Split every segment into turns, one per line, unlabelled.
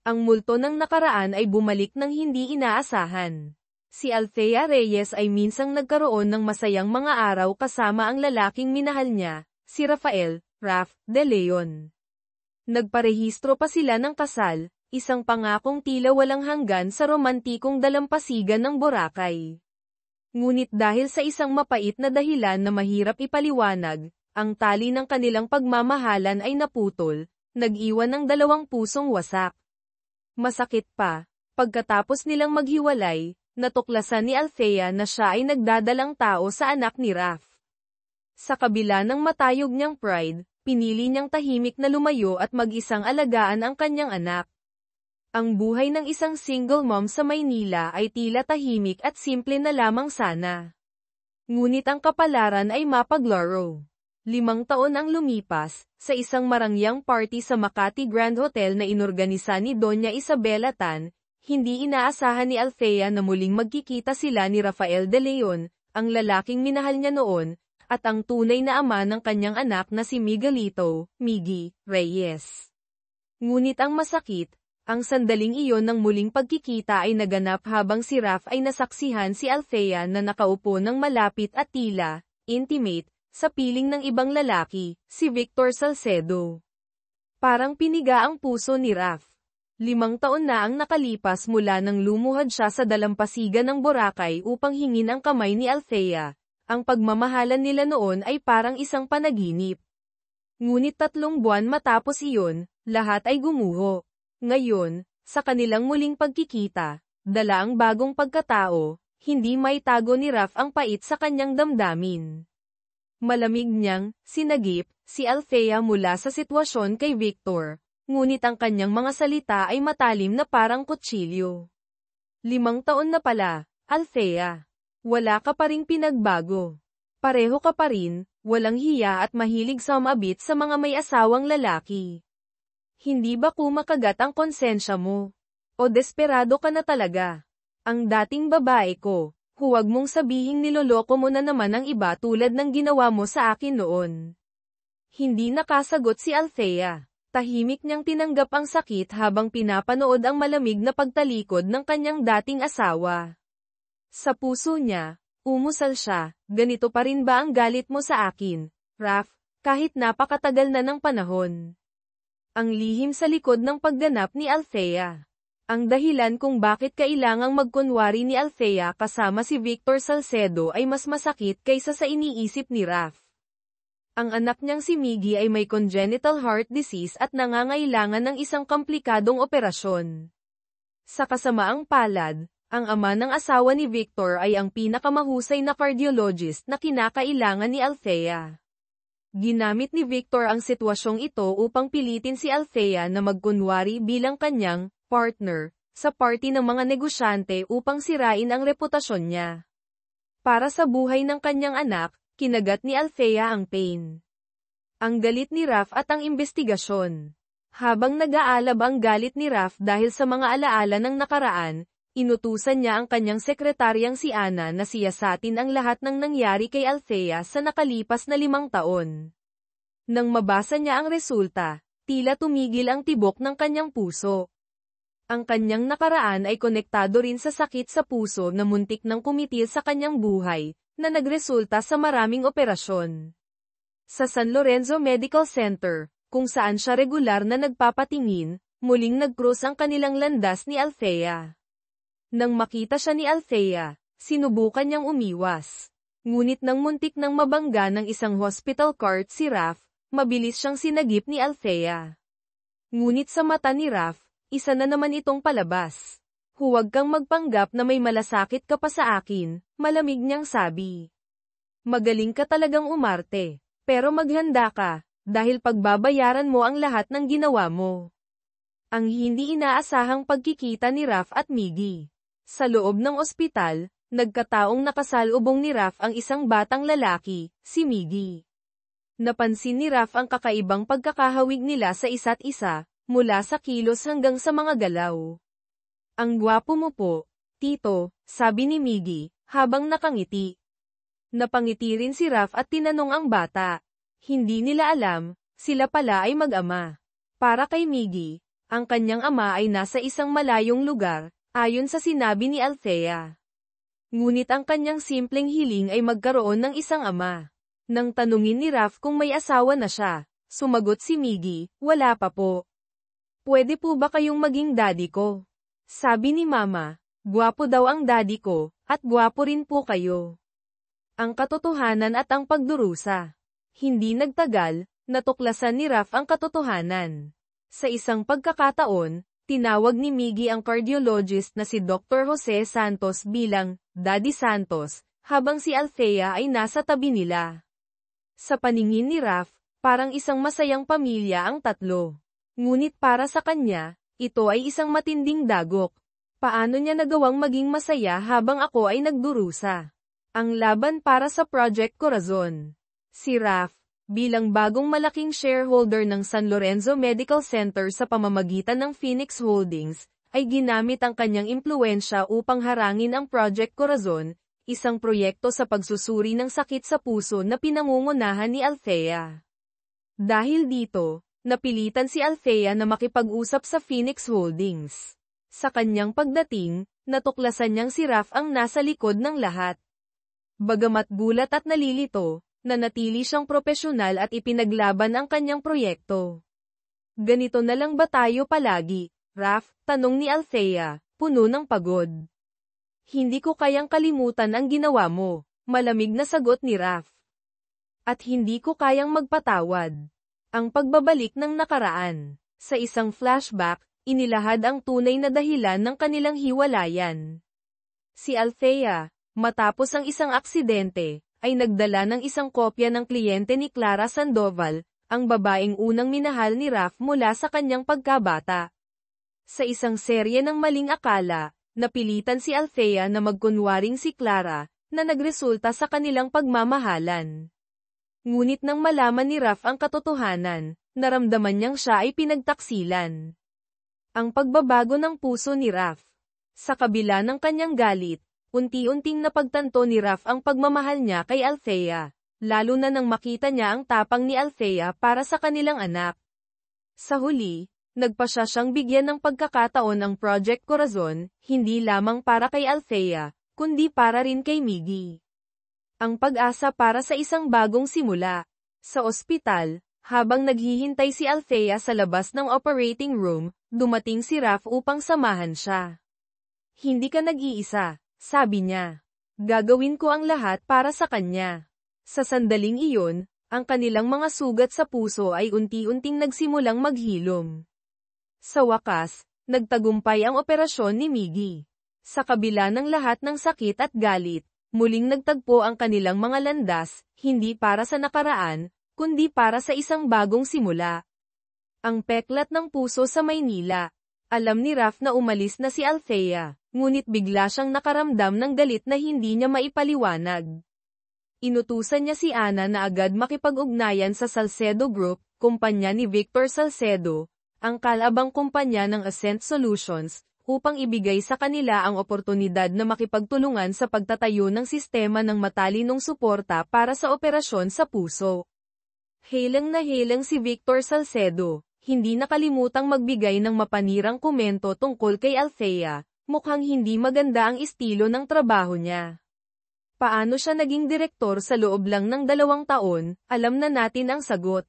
Ang multo ng nakaraan ay bumalik ng hindi inaasahan. Si Althea Reyes ay minsang nagkaroon ng masayang mga araw kasama ang lalaking minahal niya, si Rafael, Raf, De Leon. Nagparehistro pa sila ng kasal, isang pangakong tila walang hanggan sa romantikong dalampasigan ng Boracay. Ngunit dahil sa isang mapait na dahilan na mahirap ipaliwanag, ang tali ng kanilang pagmamahalan ay naputol, nag-iwan ng dalawang pusong wasak. Masakit pa, pagkatapos nilang maghiwalay, natuklasan ni Althea na siya ay nagdadalang tao sa anak ni Raf. Sa kabila ng matayog niyang pride, pinili niyang tahimik na lumayo at mag-isang alagaan ang kanyang anak. Ang buhay ng isang single mom sa Maynila ay tila tahimik at simple na lamang sana. Ngunit ang kapalaran ay mapaglaro. 5 taon ang lumipas, sa isang marangyang party sa Makati Grand Hotel na inorganisa ni Doña Isabela Tan, hindi inaasahan ni Althea na muling magkikita sila ni Rafael De Leon, ang lalaking minahal niya noon, at ang tunay na ama ng kanyang anak na si Miguelito, Miggy, Reyes. Ngunit ang masakit, ang sandaling iyon ng muling pagkikita ay naganap habang si Raf ay nasaksihan si Althea na nakaupo ng malapit at tila, intimate, sa piling ng ibang lalaki, si Victor Salcedo. Parang piniga ang puso ni Raf. 5 taon na ang nakalipas mula nang lumuhad siya sa dalampasigan ng Boracay upang hingin ang kamay ni Althea. Ang pagmamahalan nila noon ay parang isang panaginip. Ngunit 3 buwan matapos iyon, lahat ay gumuho. Ngayon, sa kanilang muling pagkikita, dala ang bagong pagkatao, hindi maitago ni Raf ang pait sa kanyang damdamin. Malamig niyang sinagip si Althea mula sa sitwasyon kay Victor, ngunit ang kanyang mga salita ay matalim na parang kutsilyo. 5 taon na pala, Althea. Wala ka pa ring pinagbago. Pareho ka pa rin, walang hiya at mahilig sumabit sa mga may asawang lalaki. Hindi ba kumakagat ang konsensya mo? O desperado ka na talaga? Ang dating babae ko. Huwag mong sabihing niloloko mo na naman ang iba tulad ng ginawa mo sa akin noon. Hindi nakasagot si Althea. Tahimik niyang tinanggap ang sakit habang pinapanood ang malamig na pagtalikod ng kanyang dating asawa. Sa puso niya, umusal siya, ganito pa rin ba ang galit mo sa akin, Raf, kahit napakatagal na ng panahon? Ang lihim sa likod ng pagganap ni Althea. Ang dahilan kung bakit kailangang magkunwari ni Althea kasama si Victor Salcedo ay mas masakit kaysa sa iniisip ni Raf. Ang anak niyang si Miggy ay may congenital heart disease at nangangailangan ng isang komplikadong operasyon. Sa kasamaang palad, ang ama ng asawa ni Victor ay ang pinakamahusay na cardiologist na kinakailangan ni Althea. Ginamit ni Victor ang sitwasyong ito upang pilitin si Althea na magkunwari bilang kanyang partner sa party ng mga negosyante upang sirain ang reputasyon niya. Para sa buhay ng kanyang anak, kinagat ni Althea ang pain. Ang galit ni Raf at ang investigasyon. Habang nag-aalab ang galit ni Raf dahil sa mga alaala ng nakaraan, inutusan niya ang kanyang sekretaryang si Ana na siyasatin ang lahat ng nangyari kay Althea sa nakalipas na 5 taon. Nang mabasa niya ang resulta, tila tumigil ang tibok ng kanyang puso. Ang kanyang nakaraan ay konektado rin sa sakit sa puso na muntik nang kumitil sa kanyang buhay, na nagresulta sa maraming operasyon. Sa San Lorenzo Medical Center, kung saan siya regular na nagpapatingin, muling nagkrus ang kanilang landas ni Althea. Nang makita siya ni Althea, sinubukan niyang umiwas. Ngunit nang muntik nang mabangga ng isang hospital cart si Raf, mabilis siyang sinagip ni Althea. Ngunit sa mata ni Raf, isa na naman itong palabas. Huwag kang magpanggap na may malasakit ka pa sa akin, malamig niyang sabi. Magaling ka talagang umarte, pero maghanda ka, dahil pagbabayaran mo ang lahat ng ginawa mo. Ang hindi inaasahang pagkikita ni Raf at Miggy. Sa loob ng ospital, nagkataong nakasalubong ni Raf ang isang batang lalaki, si Miggy. Napansin ni Raf ang kakaibang pagkakahawig nila sa isa't isa, mula sa kilos hanggang sa mga galaw. Ang gwapo mo po, Tito, sabi ni Miggy, habang nakangiti. Napangiti rin si Raf at tinanong ang bata. Hindi nila alam, sila pala ay mag-ama. Para kay Miggy, Ang kanyang ama ay nasa isang malayong lugar, ayon sa sinabi ni Althea. Ngunit ang kanyang simpleng hiling ay magkaroon ng isang ama. Nang tanungin ni Raph kung may asawa na siya, sumagot si Miggy, wala pa po. Pwede po ba kayong maging daddy ko? Sabi ni Mama, gwapo daw ang daddy ko, at gwapo rin po kayo. Ang katotohanan at ang pagdurusa. Hindi nagtagal, natuklasan ni Raph ang katotohanan. Sa isang pagkakataon, tinawag ni Miggy ang cardiologist na si Dr. Jose Santos bilang Daddy Santos, habang si Althea ay nasa tabi nila. Sa paningin ni Raph, parang isang masayang pamilya ang tatlo. Ngunit para sa kanya, ito ay isang matinding dagok. Paano niya nagawang maging masaya habang ako ay nagdurusa? Ang laban para sa Project Corazon. Si Raph, bilang bagong malaking shareholder ng San Lorenzo Medical Center sa pamamagitan ng Phoenix Holdings, ay ginamit ang kanyang impluwensya upang harangin ang Project Corazon, isang proyekto sa pagsusuri ng sakit sa puso na pinangungunahan ni Althea. Dahil dito, napilitan si Althea na makipag-usap sa Phoenix Holdings. Sa kanyang pagdating, natuklasan niyang si Raph ang nasa likod ng lahat. Bagamat gulat at nalilito, nanatili siyang propesyonal at ipinaglaban ang kanyang proyekto. Ganito na lang ba tayo palagi, Raph? Tanong ni Althea, puno ng pagod. Hindi ko kayang kalimutan ang ginawa mo, malamig na sagot ni Raph. At hindi ko kayang magpatawad. Ang pagbabalik ng nakaraan. Sa isang flashback, inilahad ang tunay na dahilan ng kanilang hiwalayan. Si Althea, matapos ang isang aksidente, ay nagdala ng isang kopya ng kliyente ni Clara Sandoval, ang babaeng unang minahal ni Raph mula sa kanyang pagkabata. Sa isang serye ng maling akala, napilitan si Althea na magkunwaring si Clara, na nagresulta sa kanilang pagmamahalan. Ngunit nang malaman ni Raph ang katotohanan, naramdaman niyang siya ay pinagtaksilan. Ang pagbabago ng puso ni Raph. Sa kabila ng kanyang galit, unti-unting napagtanto ni Raph ang pagmamahal niya kay Althea, lalo na nang makita niya ang tapang ni Althea para sa kanilang anak. Sa huli, nagpa siyang bigyan ng pagkakataon ang Project Corazon, hindi lamang para kay Althea, kundi para rin kay Miggy. Ang pag-asa para sa isang bagong simula. Sa ospital, habang naghihintay si Althea sa labas ng operating room, dumating si Raph upang samahan siya. Hindi ka nag-iisa, sabi niya. Gagawin ko ang lahat para sa kanya. Sa sandaling iyon, ang kanilang mga sugat sa puso ay unti-unting nagsimulang maghilom. Sa wakas, nagtagumpay ang operasyon ni Miggy. Sa kabila ng lahat ng sakit at galit, muling nagtagpo ang kanilang mga landas, hindi para sa nakaraan, kundi para sa isang bagong simula. Ang peklat ng puso sa Maynila. Alam ni Raph na umalis na si Althea, ngunit bigla siyang nakaramdam ng galit na hindi niya maipaliwanag. Inutusan niya si Ana na agad makipag-ugnayan sa Salcedo Group, kumpanya ni Victor Salcedo, ang kalabang kumpanya ng Ascent Solutions, upang ibigay sa kanila ang oportunidad na makipagtulungan sa pagtatayo ng sistema ng matalinong suporta para sa operasyon sa puso. Helang na helang si Victor Salcedo, hindi nakalimutang magbigay ng mapanirang komento tungkol kay Althea, mukhang hindi maganda ang estilo ng trabaho niya. Paano siya naging direktor sa loob lang ng 2 taon, alam na natin ang sagot.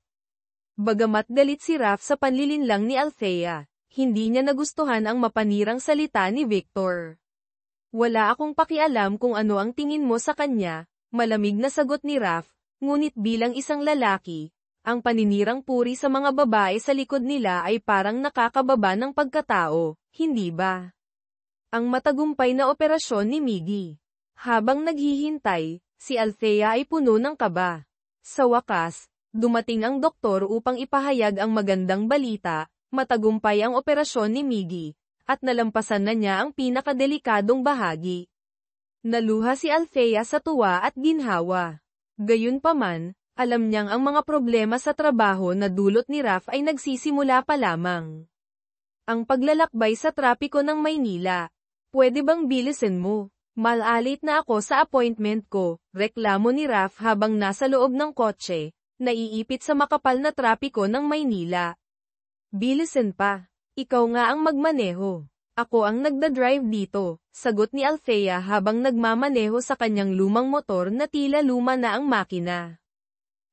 Bagamat galit si Raph sa panlilinlang ni Althea, hindi niya nagustuhan ang mapanirang salita ni Victor. Wala akong pakialam kung ano ang tingin mo sa kanya, malamig na sagot ni Raph, ngunit bilang isang lalaki, ang paninirang puri sa mga babae sa likod nila ay parang nakakababa ng pagkatao, hindi ba? Ang matagumpay na operasyon ni Miggy. Habang naghihintay, si Althea ay puno ng kaba. Sa wakas, dumating ang doktor upang ipahayag ang magandang balita. Matagumpay ang operasyon ni Miggy, at nalampasan na niya ang pinakadelikadong bahagi. Naluha si Althea sa tuwa at ginhawa. Gayunpaman, alam niyang ang mga problema sa trabaho na dulot ni Raph ay nagsisimula pa lamang. Ang paglalakbay sa trapiko ng Maynila. Pwede bang bilisin mo? Malalit na ako sa appointment ko, reklamo ni Raph habang nasa loob ng kotse, naiipit sa makapal na trapiko ng Maynila. Bilisin pa. Ikaw nga ang magmaneho. Ako ang nagdadrive dito, sagot ni Althea habang nagmamaneho sa kanyang lumang motor na tila luma na ang makina.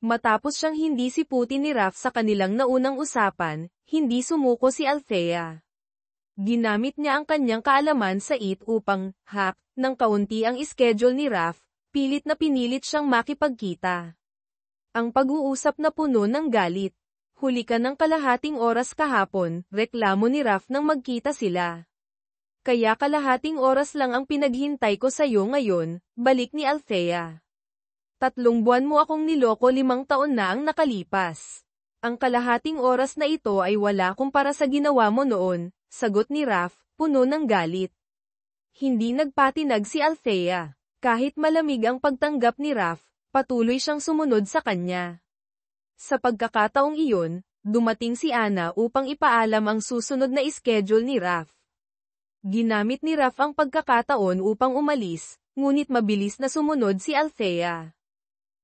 Matapos siyang hindi siputin ni Raph sa kanilang naunang usapan, hindi sumuko si Althea. Ginamit niya ang kanyang kaalaman sa IT upang hack ng kaunti ang schedule ni Raph, pilit na pinilit siyang makipagkita. Ang pag-uusap na puno ng galit. Huli ka ng kalahating oras kahapon, reklamo ni Raph nang magkita sila. Kaya kalahating oras lang ang pinaghintay ko sa'yo ngayon, balik ni Althea. 3 buwan mo akong niloko 5 taon na ang nakalipas. Ang kalahating oras na ito ay wala kumpara sa ginawa mo noon, sagot ni Raph, puno ng galit. Hindi nagpatinag si Althea. Kahit malamig ang pagtanggap ni Raph, patuloy siyang sumunod sa kanya. Sa pagkakataong iyon, dumating si Anna upang ipaalam ang susunod na schedule ni Raph. Ginamit ni Raph ang pagkakataon upang umalis, ngunit mabilis na sumunod si Althea.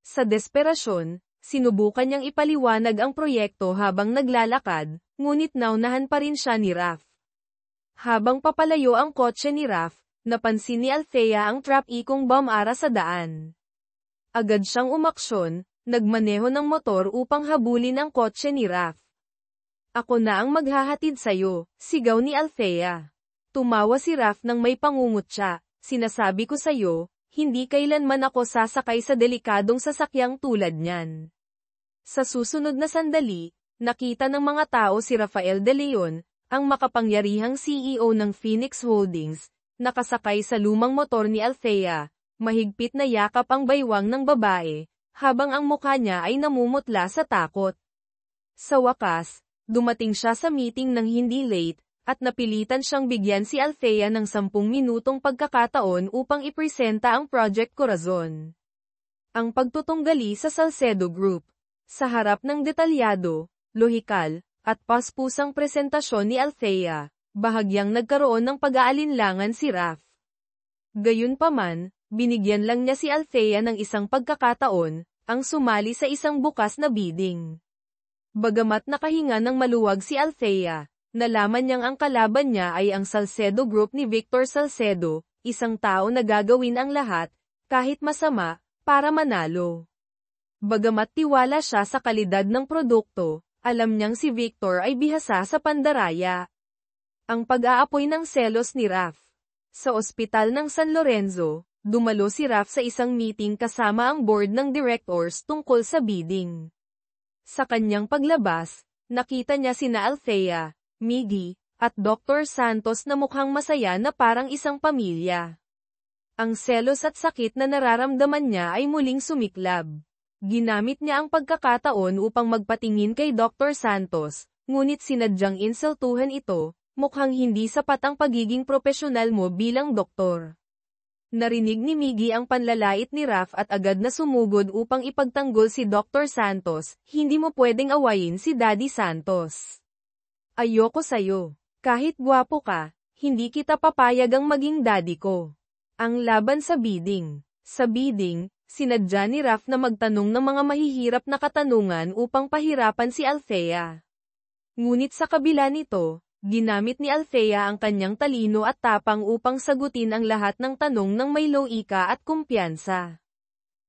Sa desperasyon, sinubukan niyang ipaliwanag ang proyekto habang naglalakad, ngunit naunahan pa rin siya ni Raph. Habang papalayo ang kotse ni Raph, napansin ni Althea ang trap-ikong bomb-ara sa daan. Agad siyang umaksyon, nagmaneho ng motor upang habulin ang kotse ni Raph. Ako na ang maghahatid sa'yo, sigaw ni Althea. Tumawa si Raph nang may pangungutya, sinasabi ko sa'yo, hindi kailanman ako sasakay sa delikadong sasakyang tulad niyan. Sa susunod na sandali, nakita ng mga tao si Rafael De Leon, ang makapangyarihang CEO ng Phoenix Holdings, nakasakay sa lumang motor ni Althea, mahigpit na yakap ang baywang ng babae, habang ang mukha niya ay namumutla sa takot. Sa wakas, dumating siya sa meeting ng hindi late, at napilitan siyang bigyan si Althea ng 10 minutong pagkakataon upang ipresenta ang Project Corazon. Ang pagtutunggali sa Salcedo Group. Sa harap ng detalyado, lohikal, at paspusang presentasyon ni Althea, bahagyang nagkaroon ng pag-aalinlangan si Raph. Gayunpaman, binigyan lang niya si Althea ng isang pagkakataon, ang sumali sa isang bukas na bidding. Bagamat nakahinga ng maluwag si Althea, nalaman niyang ang kalaban niya ay ang Salcedo Group ni Victor Salcedo, isang tao na gagawin ang lahat, kahit masama, para manalo. Bagamat tiwala siya sa kalidad ng produkto, alam niyang si Victor ay bihasa sa pandaraya. Ang pag-aapoy ng selos ni Raph. Sa ospital ng San Lorenzo, dumalo si Raph sa isang meeting kasama ang board ng directors tungkol sa bidding. Sa kanyang paglabas, nakita niya sina Althea, Miggy, at Dr. Santos na mukhang masaya na parang isang pamilya. Ang selos at sakit na nararamdaman niya ay muling sumiklab. Ginamit niya ang pagkakataon upang magpatingin kay Dr. Santos, ngunit sinadyang insultuhan ito, mukhang hindi sapat ang pagiging propesyonal mo bilang doktor. Narinig ni Miggy ang panlalait ni Raph at agad na sumugod upang ipagtanggol si Dr. Santos, hindi mo pwedeng awayin si Daddy Santos. Ayoko sa'yo. Kahit gwapo ka, hindi kita papayagang maging daddy ko. Ang laban sa bidding. Sa bidding, sinadya ni Raph na magtanong ng mga mahihirap na katanungan upang pahirapan si Althea. Ngunit sa kabila nito, ginamit ni Althea ang kanyang talino at tapang upang sagutin ang lahat ng tanong ng may logika at kumpiyansa.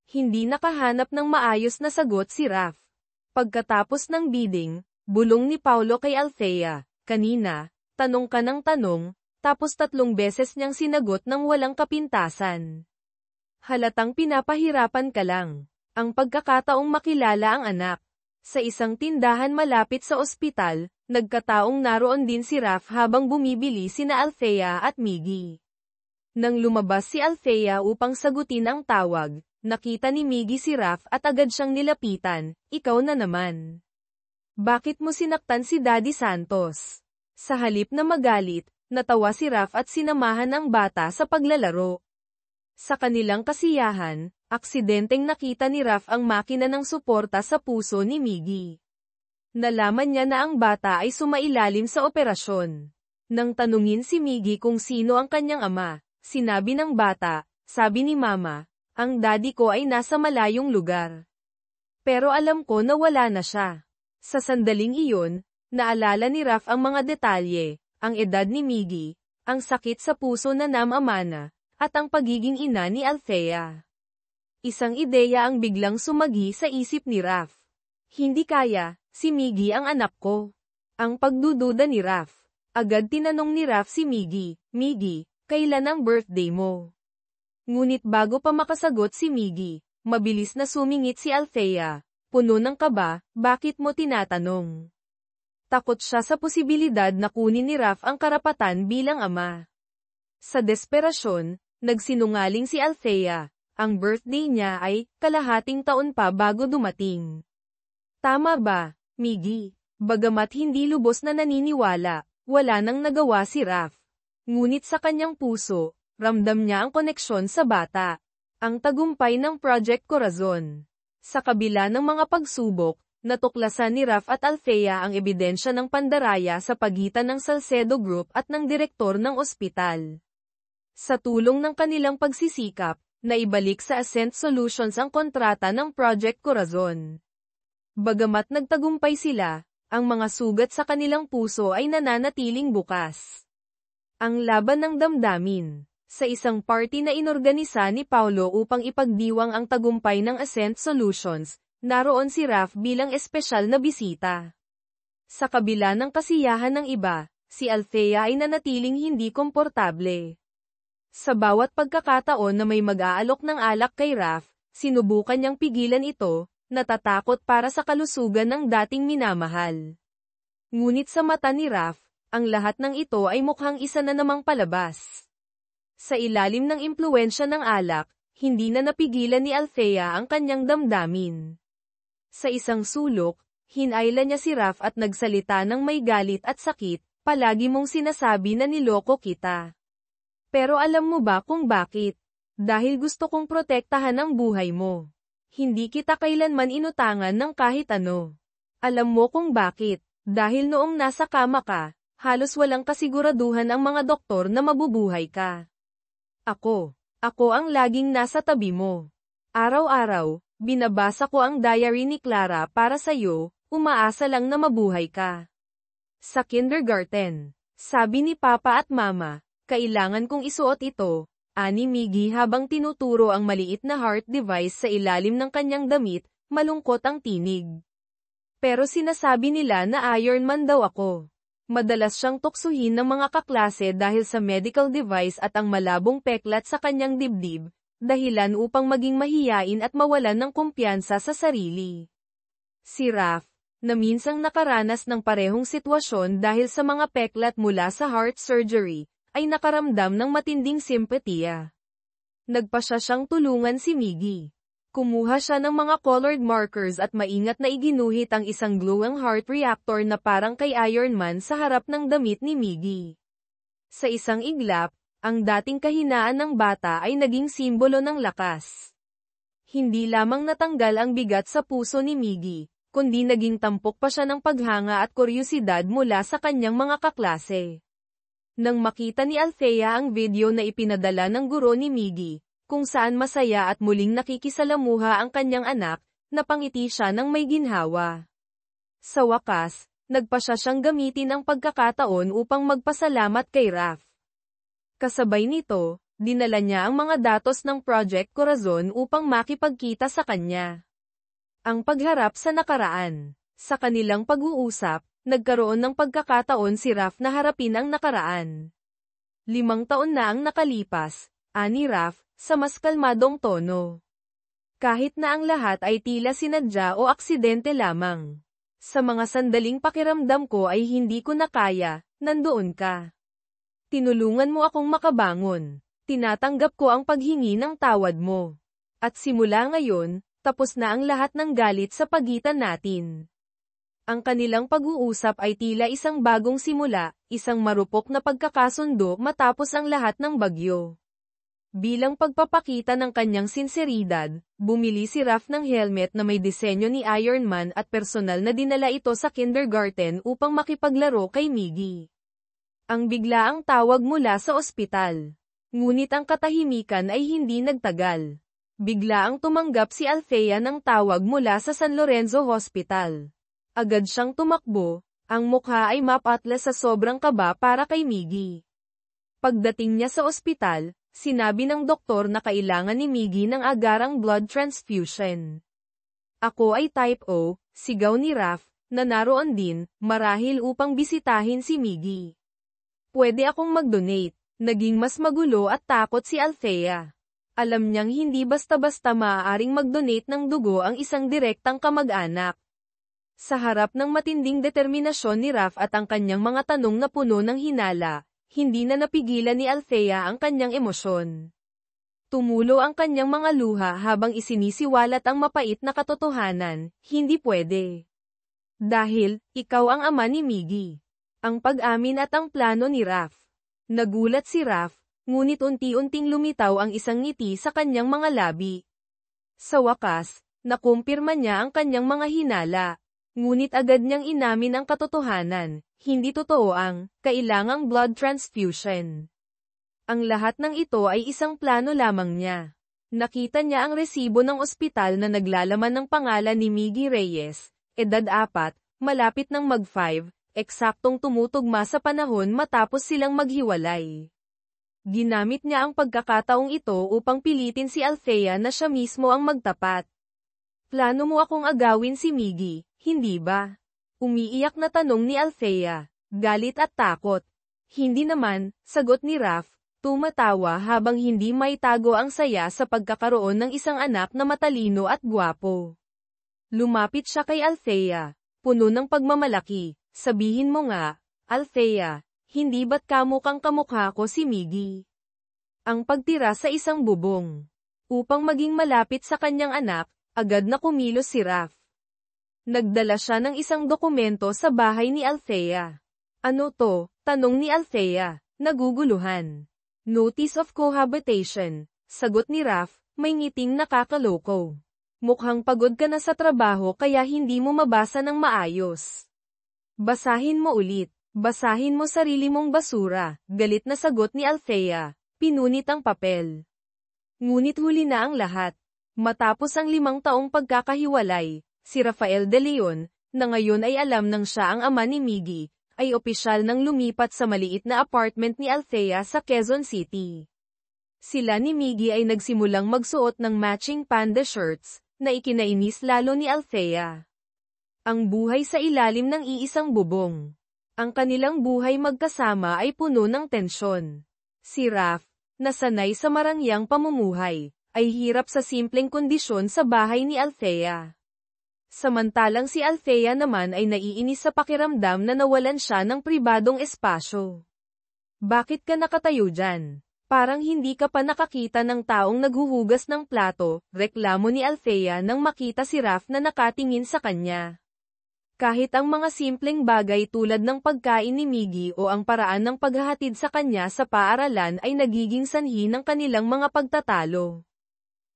Hindi nakahanap ng maayos na sagot si Raph. Pagkatapos ng bidding, bulong ni Paulo kay Althea, kanina, tanong ka ng tanong, tapos 3 beses niyang sinagot ng walang kapintasan. Halatang pinapahirapan ka lang. Ang pagkakataong makilala ang anak. Sa isang tindahan malapit sa ospital, nagkataong naroon din si Raph habang bumibili sina Althea at Miggy. Nang lumabas si Althea upang sagutin ang tawag, nakita ni Miggy si Raph at agad siyang nilapitan, ikaw na naman. Bakit mo sinaktan si Daddy Santos? Sa halip na magalit, natawa si Raph at sinamahan ang bata sa paglalaro. Sa kanilang kasiyahan, aksidenteng nakita ni Raph ang makina ng suporta sa puso ni Miggy. Nalaman niya na ang bata ay sumailalim sa operasyon. Nang tanungin si Miggy kung sino ang kanyang ama, sinabi ng bata, sabi ni Mama, ang daddy ko ay nasa malayong lugar. Pero alam ko na wala na siya. Sa sandaling iyon, Naalala ni Raph ang mga detalye, ang edad ni Miggy, ang sakit sa puso na namamana, at ang pagiging ina ni Althea. Isang ideya ang biglang sumagi sa isip ni Raph. Hindi kaya, si Miggy ang anak ko. Ang pagdududa ni Raph. Agad tinanong ni Raph si Miggy, Miggy, kailan ang birthday mo? Ngunit bago pa makasagot si Miggy, mabilis na sumingit si Althea. Puno ng kaba, bakit mo tinatanong? Takot siya sa posibilidad na kunin ni Raph ang karapatan bilang ama. Sa desperasyon, nagsinungaling si Althea. Ang birthday niya ay kalahating taon pa bago dumating. Tama ba, Miggy? Bagamat hindi lubos na naniniwala, wala nang nagawa si Raph. Ngunit sa kanyang puso, ramdam niya ang koneksyon sa bata. Ang tagumpay ng Project Corazon. Sa kabila ng mga pagsubok, natuklasan ni Raph at Althea ang ebidensya ng pandaraya sa pagitan ng Salcedo Group at ng direktor ng ospital. Sa tulong ng kanilang pagsisikap, naibalik sa Ascent Solutions ang kontrata ng Project Corazon. Bagamat nagtagumpay sila, ang mga sugat sa kanilang puso ay nananatiling bukas. Ang laban ng damdamin. Sa isang party na inorganisa ni Paulo upang ipagdiwang ang tagumpay ng Ascent Solutions, naroon si Raph bilang espesyal na bisita. Sa kabila ng kasiyahan ng iba, si Althea ay nanatiling hindi komportable. Sa bawat pagkakataon na may mag-aalok ng alak kay Raph, sinubukan niyang pigilan ito, natatakot para sa kalusugan ng dating minamahal. Ngunit sa mata ni Raph, ang lahat ng ito ay mukhang isa na namang palabas. Sa ilalim ng impluwensya ng alak, hindi na napigilan ni Althea ang kanyang damdamin. Sa isang sulok, hinayla niya si Raph at nagsalita ng may galit at sakit, palagi mong sinasabi na niloko kita. Pero alam mo ba kung bakit? Dahil gusto kong protektahan ang buhay mo. Hindi kita kailanman inutangan ng kahit ano. Alam mo kung bakit? Dahil noong nasa kama ka, halos walang kasiguraduhan ang mga doktor na mabubuhay ka. Ako ang laging nasa tabi mo. Araw-araw, binabasa ko ang diary ni Clara para sa'yo, umaasa lang na mabuhay ka. Sa kindergarten, sabi ni Papa at Mama, kailangan kong isuot ito, ani Miggy habang tinuturo ang maliit na heart device sa ilalim ng kanyang damit, malungkot ang tinig. Pero sinasabi nila na Iron Man daw ako. Madalas siyang tuksuhin ng mga kaklase dahil sa medical device at ang malabong peklat sa kanyang dibdib, dahilan upang maging mahiyain at mawalan ng kumpiyansa sa sarili. Si Raph, na minsang nakaranas ng parehong sitwasyon dahil sa mga peklat mula sa heart surgery, ay nakaramdam ng matinding simpatiya. Nagpasya siyang tulungan si Miggy. Kumuha siya ng mga colored markers at maingat na iginuhit ang isang glowing heart reactor na parang kay Iron Man sa harap ng damit ni Miggy. Sa isang iglap, ang dating kahinaan ng bata ay naging simbolo ng lakas. Hindi lamang natanggal ang bigat sa puso ni Miggy, kundi naging tampok pa siya ng paghanga at kuryusidad mula sa kanyang mga kaklase. Nang makita ni Althea ang video na ipinadala ng guro ni Miggy, kung saan masaya at muling nakikisalamuha ang kanyang anak, napangiti siya ng may ginhawa. Sa wakas, nagpasya siyang gamitin ang pagkakataon upang magpasalamat kay Raph. Kasabay nito, dinala niya ang mga datos ng Project Corazon upang makipagkita sa kanya. Ang pagharap sa nakaraan. Sa kanilang pag-uusap, nagkaroon ng pagkakataon si Raph na harapin ang nakaraan. 5 taon na ang nakalipas, ani Raph, sa mas kalmadong tono. Kahit na ang lahat ay tila sinadya o aksidente lamang. Sa mga sandaling pakiramdam ko ay hindi ko na kaya, nandoon ka. Tinulungan mo akong makabangon. Tinatanggap ko ang paghingi ng tawad mo. At simula ngayon, tapos na ang lahat ng galit sa pagitan natin. Ang kanilang pag-uusap ay tila isang bagong simula, isang marupok na pagkakasundo matapos ang lahat ng bagyo. Bilang pagpapakita ng kanyang sinseridad, bumili si Raph ng helmet na may disenyo ni Iron Man at personal na dinala ito sa kindergarten upang makipaglaro kay Miggy. Ang biglaang tawag mula sa ospital. Ngunit ang katahimikan ay hindi nagtagal. Biglaang tumanggap si Althea ng tawag mula sa San Lorenzo Hospital. Agad siyang tumakbo, Ang mukha ay mapatlas sa sobrang kaba para kay Miggy. Pagdating niya sa ospital, sinabi ng doktor na kailangan ni Miggy ng agarang blood transfusion. Ako ay type O, sigaw ni Raph, na naroon din, marahil upang bisitahin si Miggy. Pwede akong mag-donate. Naging mas magulo at takot si Althea. Alam niyang hindi basta-basta maaaring mag-donate ng dugo ang isang direktang kamag-anak. Sa harap ng matinding determinasyon ni Raph at ang kanyang mga tanong na puno ng hinala, hindi na napigilan ni Althea ang kanyang emosyon. Tumulo ang kanyang mga luha habang isinisiwalat ang mapait na katotohanan, hindi pwede. Dahil, ikaw ang ama ni Miggy. Ang pag-amin at ang plano ni Raph. Nagulat si Raph, ngunit unti-unting lumitaw ang isang ngiti sa kanyang mga labi. Sa wakas, nakumpirma niya ang kanyang mga hinala. Ngunit agad niyang inamin ang katotohanan, hindi totoo ang kailangang blood transfusion. Ang lahat ng ito ay isang plano lamang niya. Nakita niya ang resibo ng ospital na naglalaman ng pangalan ni Miggy Reyes, edad 4, malapit ng mag-5, eksaktong tumutugma sa panahon matapos silang maghiwalay. Ginamit niya ang pagkakataong ito upang pilitin si Althea na siya mismo ang magtapat. Plano mo akong agawin si Miggy, hindi ba? Umiiyak na tanong ni Althea, galit at takot. Hindi naman, sagot ni Raph, tumatawa habang hindi maitago ang saya sa pagkakaroon ng isang anak na matalino at gwapo. Lumapit siya kay Althea, puno ng pagmamalaki. Sabihin mo nga, Althea, hindi ba't kamukhang kamukha ko si Miggy? Ang pagtira sa isang bubong. Upang maging malapit sa kanyang anak, agad na kumilos si Raph. Nagdala siya ng isang dokumento sa bahay ni Althea. Ano to? Tanong ni Althea, naguguluhan. Notice of cohabitation, sagot ni Raph, may ngiting nakakaloko. Mukhang pagod ka na sa trabaho kaya hindi mo mabasa ng maayos. Basahin mo ulit. Basahin mo sarili mong basura, galit na sagot ni Althea, pinunit ang papel. Ngunit huli na ang lahat. Matapos ang 5 taong pagkakahiwalay, si Rafael De Leon, na ngayon ay alam nang siya ang ama ni Miggy, ay opisyal nang lumipat sa maliit na apartment ni Althea sa Quezon City. Sila ni Miggy ay nagsimulang magsuot ng matching panda shirts, na ikinainis lalo ni Althea. Ang buhay sa ilalim ng iisang bubong. Ang kanilang buhay magkasama ay puno ng tensyon. Si Raph, na sanay sa marangyang pamumuhay, ay hirap sa simpleng kondisyon sa bahay ni Althea. Samantalang si Althea naman ay naiinis sa pakiramdam na nawalan siya ng pribadong espasyo. Bakit ka nakatayo dyan? Parang hindi ka pa nakakita ng taong naghuhugas ng plato, reklamo ni Althea nang makita si Raph na nakatingin sa kanya. Kahit ang mga simpleng bagay tulad ng pagkain ni Miggy o ang paraan ng paghahatid sa kanya sa paaralan ay nagiging sanhi ng kanilang mga pagtatalo.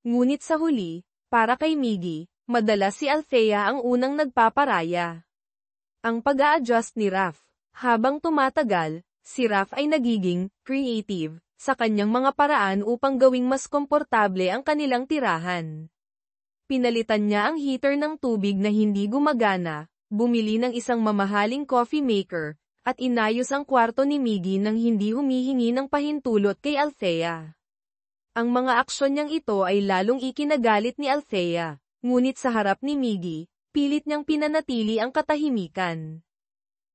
Ngunit sa huli, para kay Miggy, madalas si Althea ang unang nagpaparaya. Ang pag-a-adjust ni Raph. Habang tumatagal, si Raph ay nagiging creative sa kanyang mga paraan upang gawing mas komportable ang kanilang tirahan. Pinalitan niya ang heater ng tubig na hindi gumagana, bumili ng isang mamahaling coffee maker, at inayos ang kwarto ni Miggy nang hindi humihingi ng pahintulot kay Althea. Ang mga aksyon niyang ito ay lalong ikinagalit ni Althea, ngunit sa harap ni Miggy, pilit niyang pinanatili ang katahimikan.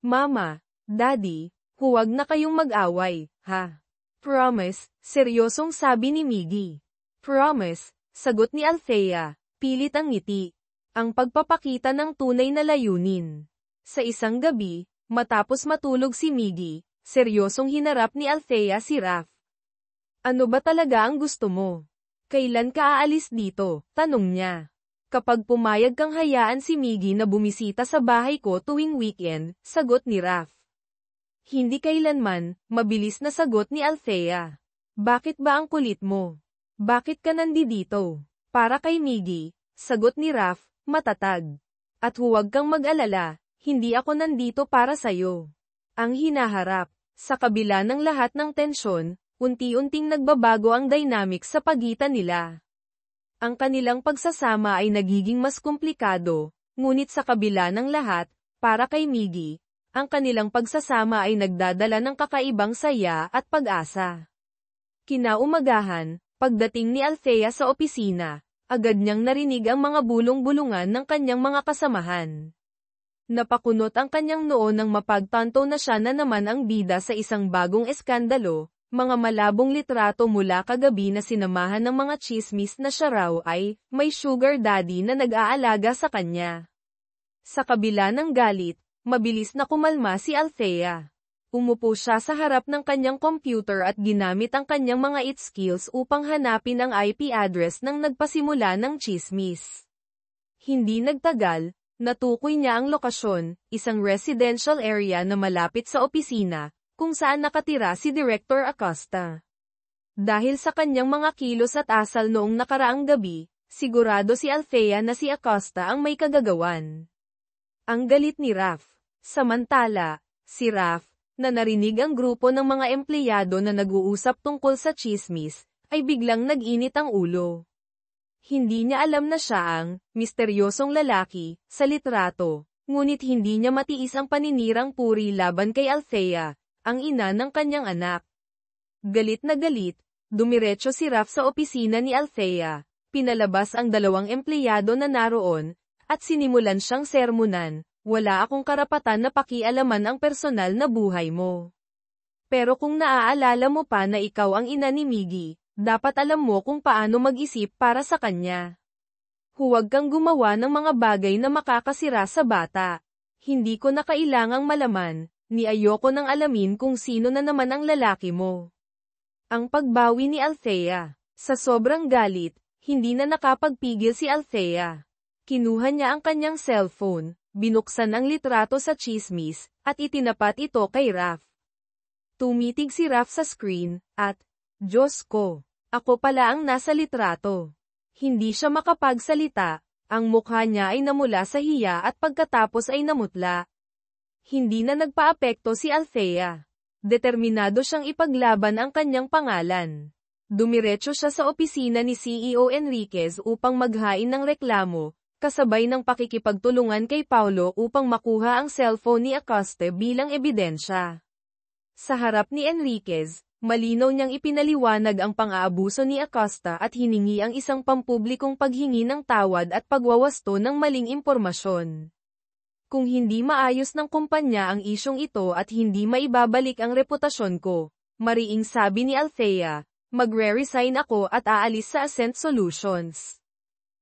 Mama, Daddy, huwag na kayong mag-away, ha? Promise, seryosong sabi ni Miggy. Promise, sagot ni Althea, pilit ang ngiti. Ang pagpapakita ng tunay na layunin. Sa isang gabi, matapos matulog si Miggy, seryosong hinarap ni Althea si Raph. Ano ba talaga ang gusto mo? Kailan ka aalis dito? Tanong niya. Kapag pumayag kang hayaan si Miggy na bumisita sa bahay ko tuwing weekend, sagot ni Raph. Hindi kailanman, mabilis na sagot ni Althea. Bakit ba ang kulit mo? Bakit ka nandito? Para kay Miggy, sagot ni Raph, matatag. At huwag kang mag-alala, hindi ako nandito para sayo. Ang hinaharap, sa kabila ng lahat ng tensyon, unti-unting nagbabago ang dynamics sa pagitan nila. Ang kanilang pagsasama ay nagiging mas komplikado, ngunit sa kabila ng lahat, para kay Miggy, ang kanilang pagsasama ay nagdadala ng kakaibang saya at pag-asa. Kinaumagahan, pagdating ni Althea sa opisina, agad niyang narinig ang mga bulong-bulungan ng kanyang mga kasamahan. Napakunot ang kanyang noo nang mapagtanto na siya na naman ang bida sa isang bagong eskandalo, mga malabong litrato mula kagabi na sinamahan ng mga chismis na siya raw ay may sugar daddy na nag-aalaga sa kanya. Sa kabila ng galit, mabilis na kumalma si Althea. Umupo siya sa harap ng kanyang computer at ginamit ang kanyang mga IT skills upang hanapin ang IP address ng nagpasimula ng chismis. Hindi nagtagal, natukoy niya ang lokasyon, isang residential area na malapit sa opisina, kung saan nakatira si Director Acosta. Dahil sa kanyang mga kilos at asal noong nakaraang gabi, sigurado si Althea na si Acosta ang may kagagawan. Ang galit ni Raph. Samantala, si Raph, na narinig ang grupo ng mga empleyado na nag-uusap tungkol sa chismis, ay biglang nag-init ang ulo. Hindi niya alam na siya ang misteryosong lalaki sa litrato, ngunit hindi niya matiis ang paninirang puri laban kay Althea, ang ina ng kanyang anak. Galit na galit, dumiretso si Raph sa opisina ni Althea, pinalabas ang dalawang empleyado na naroon, at sinimulan siyang sermonan. Wala akong karapatan na pakialaman ang personal na buhay mo. Pero kung naaalala mo pa na ikaw ang ina ni Miggy, dapat alam mo kung paano mag-isip para sa kanya. Huwag kang gumawa ng mga bagay na makakasira sa bata. Hindi ko na kailangang malaman, ni ayoko nang alamin kung sino na naman ang lalaki mo. Ang pagbawi ni Althea. Sa sobrang galit, hindi na nakapagpigil si Althea. Kinuha niya ang kanyang cellphone. Binuksan ang litrato sa chismis, at itinapat ito kay Raph. Tumitig si Raph sa screen, at, Diyos ko, ako pala ang nasa litrato. Hindi siya makapagsalita, ang mukha niya ay namula sa hiya at pagkatapos ay namutla. Hindi na nagpaapekto si Althea. Determinado siyang ipaglaban ang kanyang pangalan. Dumiretso siya sa opisina ni CEO Enriquez upang maghain ng reklamo, kasabay ng pakikipagtulungan kay Paulo upang makuha ang cellphone ni Acosta bilang ebidensya. Sa harap ni Enriquez, malinaw niyang ipinaliwanag ang pang-aabuso ni Acosta at hiningi ang isang pampublikong paghingi ng tawad at pagwawasto ng maling impormasyon. Kung hindi maayos ng kumpanya ang isyong ito at hindi maibabalik ang reputasyon ko, mariing sabi ni Althea, magre-resign ako at aalis sa Ascent Solutions.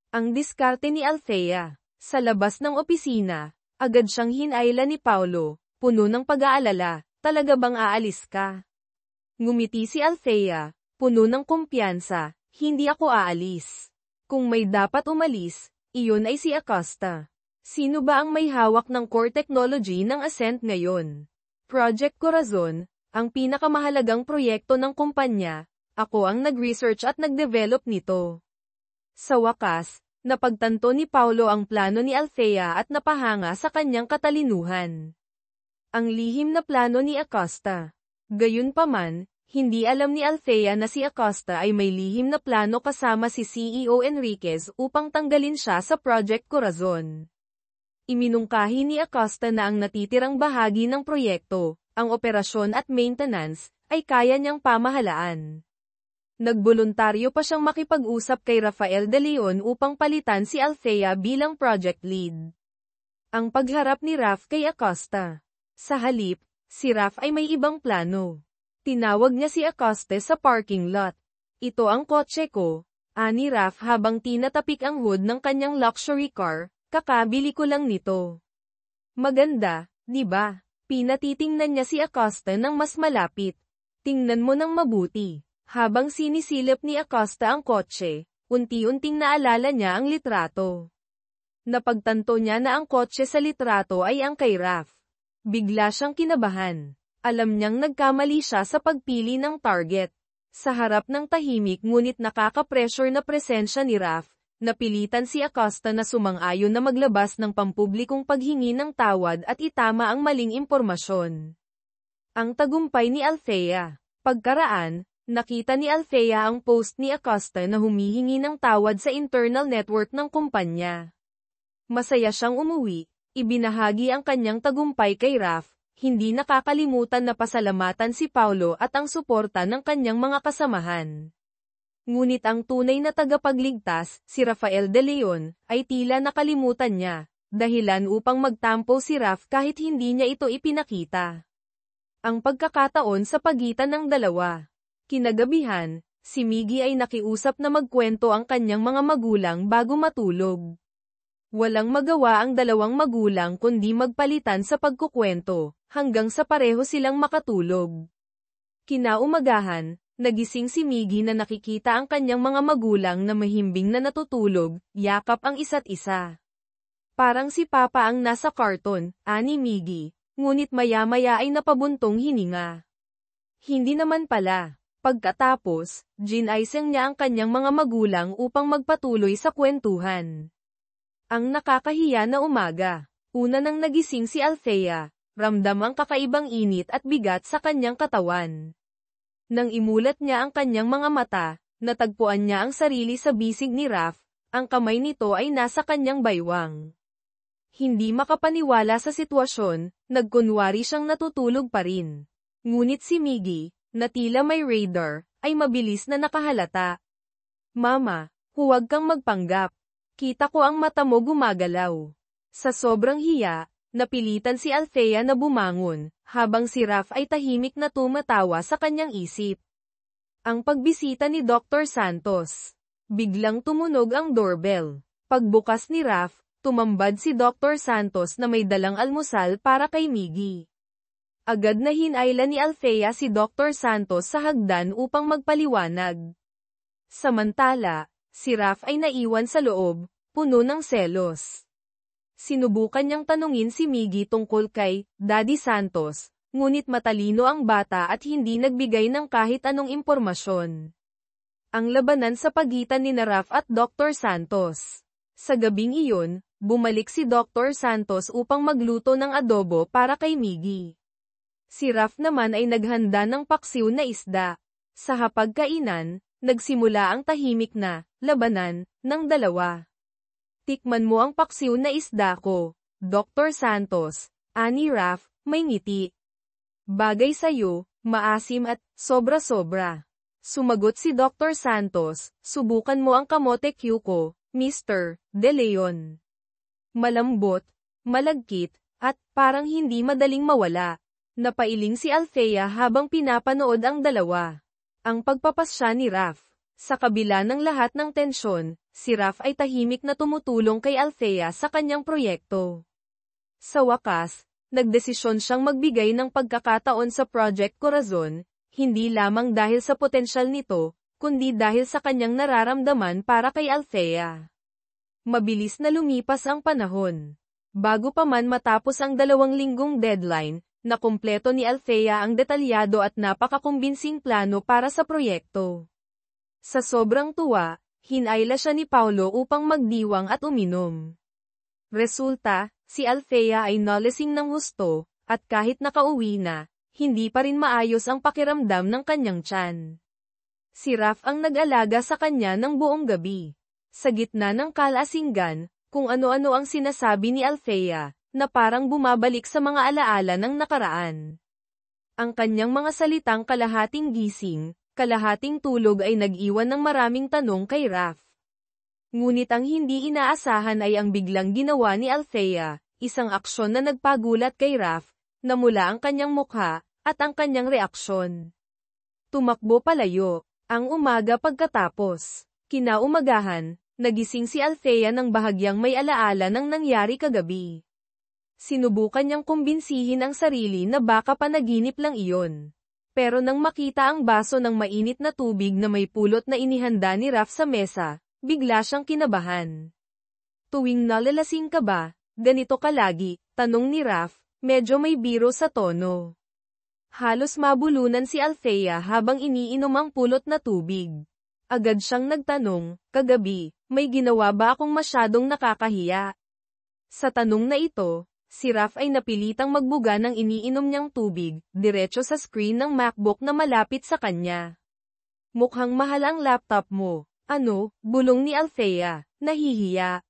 Ang diskarte ni Althea. Sa labas ng opisina, agad siyang hinayla ni Paulo, puno ng pag-aalala, talaga bang aalis ka? Ngumiti si Althea, puno ng kumpiyansa, hindi ako aalis. Kung may dapat umalis, iyon ay si Acosta. Sino ba ang may hawak ng core technology ng Ascent ngayon? Project Corazon, ang pinakamahalagang proyekto ng kumpanya, ako ang nag-research at nag-develop nito. Sa wakas, napagtanto ni Paulo ang plano ni Althea at napahanga sa kanyang katalinuhan. Ang lihim na plano ni Acosta. Gayunpaman, hindi alam ni Althea na si Acosta ay may lihim na plano kasama si CEO Enriquez upang tanggalin siya sa Project Corazon. Iminungkahi ni Acosta na ang natitirang bahagi ng proyekto, ang operasyon at maintenance, ay kaya niyang pamahalaan. Nagboluntaryo pa siyang makipag-usap kay Rafael de Leon upang palitan si Althea bilang project lead. Ang pagharap ni Raph kay Acosta. Sa halip, si Raph ay may ibang plano. Tinawag niya si Acosta sa parking lot. Ito ang kotse ko, ani Raph habang tinatapik ang hood ng kanyang luxury car, kakabili ko lang nito. Maganda, di ba? Pinatitingnan niya si Acosta ng mas malapit. Tingnan mo ng mabuti. Habang sinisilip ni Acosta ang kotse, unti-unting naalala niya ang litrato. Napagtanto niya na ang kotse sa litrato ay ang kay Raph. Bigla siyang kinabahan. Alam niyang nagkamali siya sa pagpili ng target. Sa harap ng tahimik ngunit nakaka-pressure na presensya ni Raph, napilitan si Acosta na sumang-ayon na maglabas ng pampublikong paghingi ng tawad at itama ang maling impormasyon. Ang tagumpay ni Althea. Pagkaraan, nakita ni Althea ang post ni Acosta na humihingi ng tawad sa internal network ng kumpanya. Masaya siyang umuwi, ibinahagi ang kanyang tagumpay kay Raph, hindi nakakalimutan na pasalamatan si Paulo at ang suporta ng kanyang mga kasamahan. Ngunit ang tunay na tagapagligtas, si Rafael de Leon, ay tila nakalimutan niya, dahilan upang magtampo si Raf kahit hindi niya ito ipinakita. Ang pagkakataon sa pagitan ng dalawa. Kinagabihan, si Miggy ay nakiusap na magkwento ang kanyang mga magulang bago matulog. Walang magawa ang dalawang magulang kundi magpalitan sa pagkukwento, hanggang sa pareho silang makatulog. Kinaumagahan, nagising si Miggy na nakikita ang kanyang mga magulang na mahimbing na natutulog, yakap ang isa't isa. Parang si Papa ang nasa karton, ani Miggy, ngunit maya-maya ay napabuntong hininga. Hindi naman pala. Pagkatapos, ginaisang niya ang kanyang mga magulang upang magpatuloy sa kwentuhan. Ang nakakahiya na umaga. Una nang nagising si Althea, ramdam ang kakaibang init at bigat sa kanyang katawan. Nang imulat niya ang kanyang mga mata, natagpuan niya ang sarili sa bisig ni Raf, ang kamay nito ay nasa kanyang baywang. Hindi makapaniwala sa sitwasyon, nagkunwari siyang natutulog pa rin. Ngunit si Miggy, na tila may radar, ay mabilis na nakahalata. Mama, huwag kang magpanggap. Kita ko ang mata mo gumagalaw. Sa sobrang hiya, napilitan si Althea na bumangon, habang si Raf ay tahimik na tumatawa sa kanyang isip. Ang pagbisita ni Dr. Santos. Biglang tumunog ang doorbell. Pagbukas ni Raf, tumambad si Dr. Santos na may dalang almusal para kay Miggy. Agad na hinayla ni Althea si Dr. Santos sa hagdan upang magpaliwanag. Samantala, si Raf ay naiwan sa loob, puno ng selos. Sinubukan niyang tanungin si Miggy tungkol kay Daddy Santos, ngunit matalino ang bata at hindi nagbigay ng kahit anong impormasyon. Ang labanan sa pagitan ni Raf at Dr. Santos. Sa gabing iyon, bumalik si Dr. Santos upang magluto ng adobo para kay Miggy. Si Raf naman ay naghanda ng paksiw na isda. Sa hapagkainan, nagsimula ang tahimik na labanan ng dalawa. Tikman mo ang paksiw na isda ko, Dr. Santos, ani Raf, may ngiti. Bagay sa'yo, maasim at sobra-sobra. Sumagot si Dr. Santos, subukan mo ang kamote Q ko, Mr. De Leon. Malambot, malagkit, at parang hindi madaling mawala. Napailing si Althea habang pinapanood ang dalawa. Ang pagpapasya ni Raf. Sa kabila ng lahat ng tensyon, si Raf ay tahimik na tumutulong kay Althea sa kanyang proyekto. Sa wakas, nagdesisyon siyang magbigay ng pagkakataon sa Project Corazon, hindi lamang dahil sa potensyal nito, kundi dahil sa kanyang nararamdaman para kay Althea. Mabilis na lumipas ang panahon. Bago pa man matapos ang 2 linggong deadline, nakumpleto ni Althea ang detalyado at napakakumbinsing plano para sa proyekto. Sa sobrang tuwa, hinayla siya ni Paulo upang magdiwang at uminom. Resulta, si Althea ay nalasing ng husto, at kahit nakauwi na, hindi pa rin maayos ang pakiramdam ng kanyang tiyan. Si Raf ang nag-alaga sa kanya ng buong gabi. Sa gitna ng kalasinggan, kung ano-ano ang sinasabi ni Althea, na parang bumabalik sa mga alaala ng nakaraan. Ang kanyang mga salitang kalahating gising, kalahating tulog ay nag-iwan ng maraming tanong kay Raf. Ngunit ang hindi inaasahan ay ang biglang ginawa ni Althea, isang aksyon na nagpagulat kay Raf, namula ang kanyang mukha, at ang kanyang reaksyon. Tumakbo palayo. Ang umaga pagkatapos, kinaumagahan, nagising si Althea ng bahagyang may alaala ng nangyari kagabi. Sinubukan niyang kumbinsihin ang sarili na baka panaginip lang iyon. Pero nang makita ang baso ng mainit na tubig na may pulot na inihanda ni Raf sa mesa, bigla siyang kinabahan. Tuwing nalalasing ka ba, ganito ka lagi, tanong ni Raf, medyo may biro sa tono. Halos mabulunan si Althea habang iniinom ang pulot na tubig. Agad siyang nagtanong, kagabi, may ginawa ba akong masyadong nakakahiya? Sa tanong na ito, si Raf ay napilitang magbuga ng iniinom niyang tubig, diretso sa screen ng MacBook na malapit sa kanya. Mukhang mahal ang laptop mo. Ano? Bulong ni Althea, nahihiya.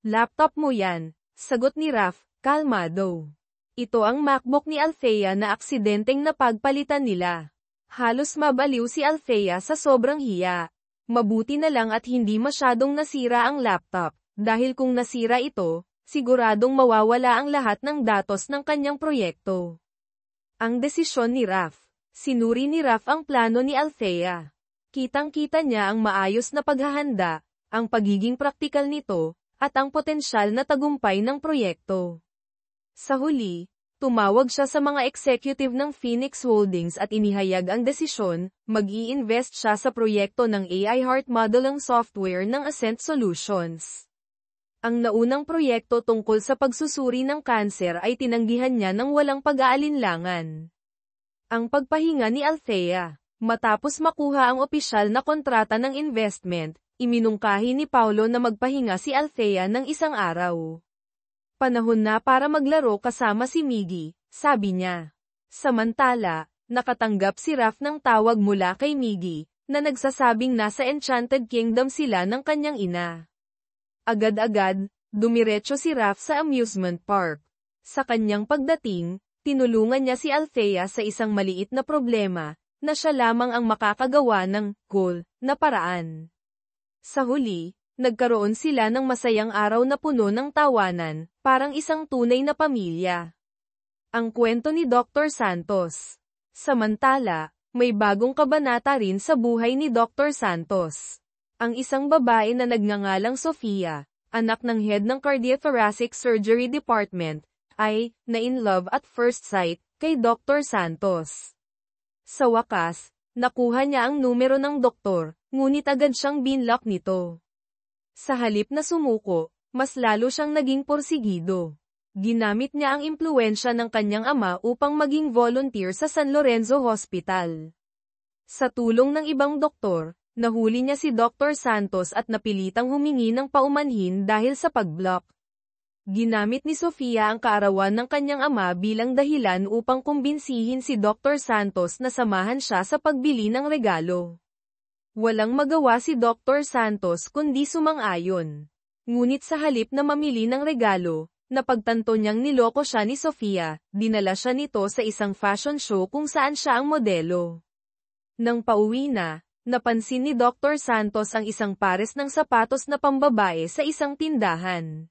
Laptop mo yan, sagot ni Raf, kalmado. Ito ang MacBook ni Althea na aksidenteng napagpalitan nila. Halos mabaliw si Althea sa sobrang hiya. Mabuti na lang at hindi masyadong nasira ang laptop, dahil kung nasira ito, siguradong mawawala ang lahat ng datos ng kanyang proyekto. Ang desisyon ni Raph. Sinuri ni Raph ang plano ni Althea. Kitang-kita niya ang maayos na paghahanda, ang pagiging praktikal nito, at ang potensyal na tagumpay ng proyekto. Sa huli, tumawag siya sa mga executive ng Phoenix Holdings at inihayag ang desisyon, mag-i-invest siya sa proyekto ng AI heart modeling software ng Ascent Solutions. Ang naunang proyekto tungkol sa pagsusuri ng kanser ay tinanggihan niya ng walang pag-aalinlangan. Ang pagpahinga ni Althea. Matapos makuha ang opisyal na kontrata ng investment, iminungkahi ni Paulo na magpahinga si Althea ng isang araw. Panahon na para maglaro kasama si Miggy, sabi niya. Samantala, nakatanggap si Raph ng tawag mula kay Miggy, na nagsasabing nasa Enchanted Kingdom sila ng kanyang ina. Agad-agad, dumiretso si Raph sa amusement park. Sa kanyang pagdating, tinulungan niya si Althea sa isang maliit na problema, na siya lamang ang makakagawa ng cool na paraan. Sa huli, nagkaroon sila ng masayang araw na puno ng tawanan, parang isang tunay na pamilya. Ang kwento ni Dr. Santos. Samantala, may bagong kabanata rin sa buhay ni Dr. Santos. Ang isang babae na nagngangalang Sofia, anak ng head ng Cardiothoracic Surgery Department, ay na-in-love at first sight kay Dr. Santos. Sa wakas, nakuha niya ang numero ng doktor, ngunit agad siyang binlock nito. Sa halip na sumuko, mas lalo siyang naging porsigido. Ginamit niya ang impluwensya ng kanyang ama upang maging volunteer sa San Lorenzo Hospital. Sa tulong ng ibang doktor, nahuli niya si Dr. Santos at napilitang humingi ng paumanhin dahil sa pagblock. Ginamit ni Sofia ang kaarawan ng kanyang ama bilang dahilan upang kumbinsihin si Dr. Santos na samahan siya sa pagbili ng regalo. Walang magawa si Dr. Santos kundi sumang-ayon. Ngunit sa halip na mamili ng regalo, napagtanto niyang niloko siya ni Sofia, dinala siya nito sa isang fashion show kung saan siya ang modelo. Nang pauwi na, napansin ni Dr. Santos ang isang pares ng sapatos na pambabae sa isang tindahan.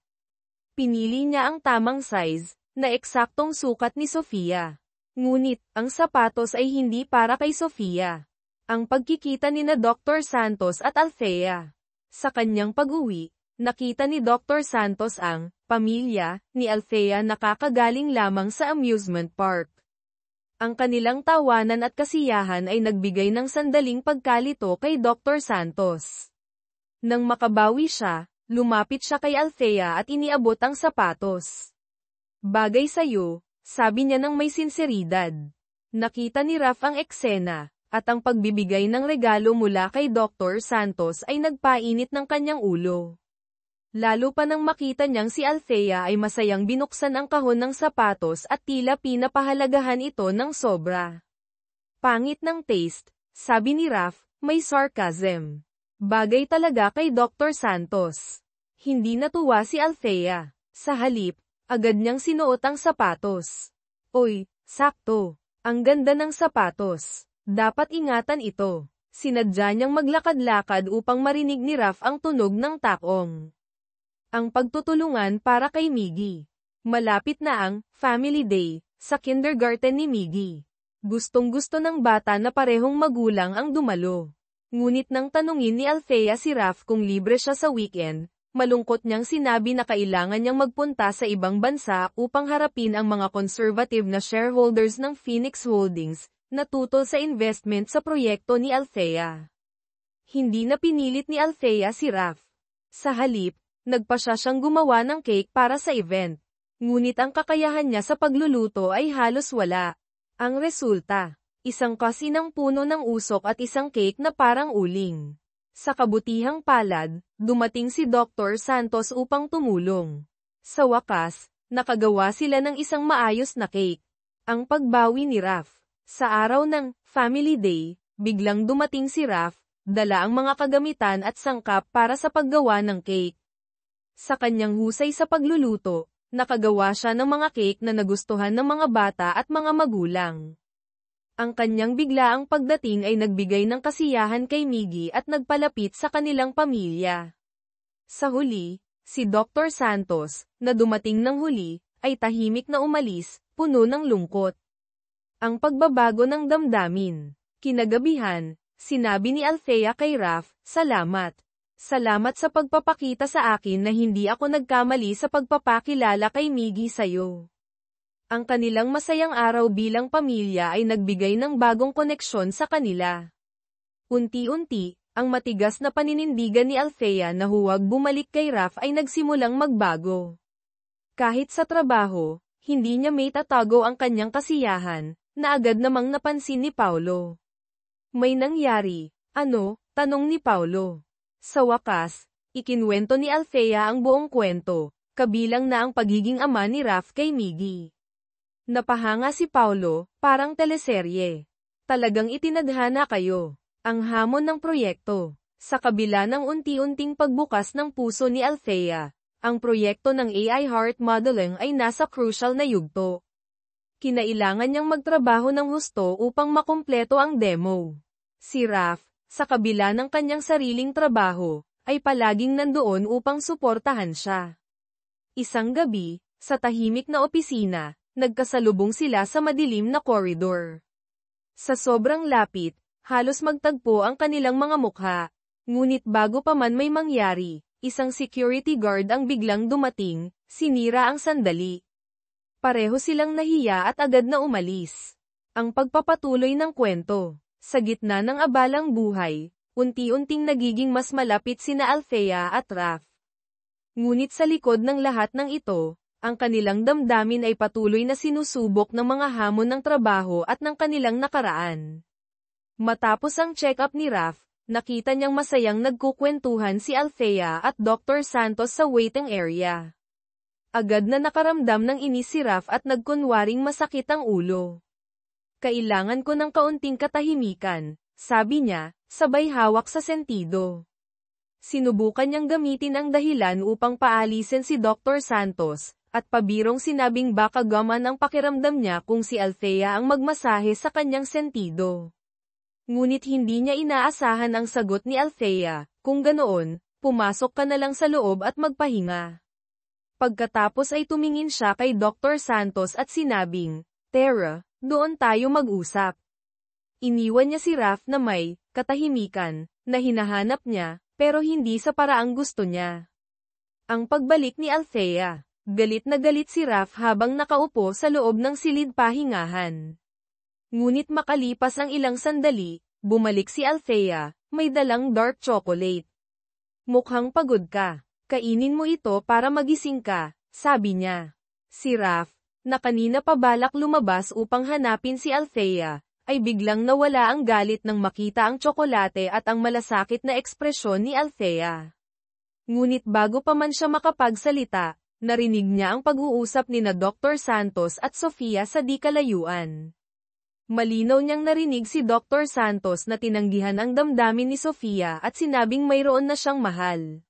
Pinili niya ang tamang size, na eksaktong sukat ni Sofia. Ngunit, ang sapatos ay hindi para kay Sofia. Ang pagkikita ni na Dr. Santos at Althea. Sa kanyang pag-uwi, nakita ni Dr. Santos ang pamilya ni Althea nakakagaling lamang sa amusement park. Ang kanilang tawanan at kasiyahan ay nagbigay ng sandaling pagkalito kay Dr. Santos. Nang makabawi siya, lumapit siya kay Althea at iniabot ang sapatos. Bagay sa'yo, sabi niya ng may sinseridad. Nakita ni Raph ang eksena, at ang pagbibigay ng regalo mula kay Dr. Santos ay nagpainit ng kanyang ulo. Lalo pa nang makita niyang si Althea ay masayang binuksan ang kahon ng sapatos at tila pinapahalagahan ito ng sobra. Pangit ng taste, sabi ni Raph, may sarcasm. Bagay talaga kay Dr. Santos. Hindi natuwa si Althea. Sa halip, agad niyang sinuot ang sapatos. Oy, sakto. Ang ganda ng sapatos. Dapat ingatan ito. Sinadya niyang maglakad-lakad upang marinig ni Raph ang tunog ng takong. Ang pagtutulungan para kay Miggy. Malapit na ang Family Day sa kindergarten ni Miggy. Gustong-gusto ng bata na parehong magulang ang dumalo. Ngunit nang tanungin ni Althea si Raph kung libre siya sa weekend, malungkot niyang sinabi na kailangan niyang magpunta sa ibang bansa upang harapin ang mga conservative na shareholders ng Phoenix Holdings, na tutol sa investment sa proyekto ni Althea. Hindi na pinilit ni Althea si Raph. Sa halip, nagpasya siyang gumawa ng cake para sa event. Ngunit ang kakayahan niya sa pagluluto ay halos wala. Ang resulta, isang kasi ng puno ng usok at isang cake na parang uling. Sa kabutihang palad, dumating si Dr. Santos upang tumulong. Sa wakas, nakagawa sila ng isang maayos na cake. Ang pagbawi ni Raph. Sa araw ng Family Day, biglang dumating si Raph, dala ang mga kagamitan at sangkap para sa paggawa ng cake. Sa kanyang husay sa pagluluto, Nakagawa siya ng mga cake na nagustuhan ng mga bata at mga magulang. Ang kanyang biglaang pagdating ay nagbigay ng kasiyahan kay Miggy at nagpalapit sa kanilang pamilya. Sa huli, si Dr. Santos, na dumating ng huli, ay tahimik na umalis, puno ng lungkot. Ang pagbabago ng damdamin. Kinagabihan, sinabi ni Althea kay Raph, "Salamat. Salamat sa pagpapakita sa akin na hindi ako nagkamali sa pagpapakilala kay Miggy sa'yo." Ang kanilang masayang araw bilang pamilya ay nagbigay ng bagong koneksyon sa kanila. Unti-unti, ang matigas na paninindigan ni Althea na huwag bumalik kay Raph ay nagsimulang magbago. Kahit sa trabaho, hindi niya may tatago ang kanyang kasiyahan, na agad namang napansin ni Paulo. "May nangyari, ano?" tanong ni Paulo. Sa wakas, ikinwento ni Althea ang buong kwento, kabilang na ang pagiging ama ni Raph kay Miggy. Napahanga si Paulo, parang teleserye. Talagang itinadhana kayo. Ang hamon ng proyekto. Sa kabila ng unti-unting pagbukas ng puso ni Althea, ang proyekto ng AI heart modeling ay nasa crucial na yugto. Kinailangan niyang magtrabaho ng husto upang makumpleto ang demo. Si Raph, sa kabila ng kanyang sariling trabaho, ay palaging nandoon upang suportahan siya. Isang gabi, sa tahimik na opisina, nagkasalubong sila sa madilim na koridor. Sa sobrang lapit, halos magtagpo ang kanilang mga mukha. Ngunit bago pa man may mangyari, isang security guard ang biglang dumating, sinira ang sandali. Pareho silang nahiya at agad na umalis. Ang pagpapatuloy ng kwento. Sa gitna ng abalang buhay, unti-unting nagiging mas malapit sina Althea at Raph. Ngunit sa likod ng lahat ng ito, ang kanilang damdamin ay patuloy na sinusubok ng mga hamon ng trabaho at ng kanilang nakaraan. Matapos ang check-up ni Raph, nakita niyang masayang nagkukwentuhan si Althea at Dr. Santos sa waiting area. Agad na nakaramdam ng inis si Raph at nagkunwaring masakit ang ulo. "Kailangan ko ng kaunting katahimikan," sabi niya, sabay hawak sa sentido. Sinubukan niyang gamitin ang dahilan upang paalisin si Dr. Santos, at pabirong sinabing baka gaman ang pakiramdam niya kung si Althea ang magmasahe sa kanyang sentido. Ngunit hindi niya inaasahan ang sagot ni Althea, "Kung ganoon, pumasok ka na lang sa loob at magpahinga." Pagkatapos ay tumingin siya kay Dr. Santos at sinabing, "Tara, doon tayo mag-usap." Iniwan niya si Raph na may katahimikan na hinahanap niya, pero hindi sa paraang gusto niya. Ang pagbalik ni Althea. Galit na galit si Raph habang nakaupo sa loob ng silid pahingahan. Ngunit makalipas ang ilang sandali, bumalik si Althea, may dalang dark chocolate. "Mukhang pagod ka. Kainin mo ito para magising ka," sabi niya. Si Raph, na kanina pa balak lumabas upang hanapin si Althea, ay biglang nawala ang galit nang makita ang tsokolate at ang malasakit na ekspresyon ni Althea. Ngunit bago pa man siya makapagsalita, narinig niya ang pag-uusap ni na Dr. Santos at Sofia sa di kalayuan. Malinaw niyang narinig si Dr. Santos na tinanggihan ang damdamin ni Sofia at sinabing mayroon na siyang mahal.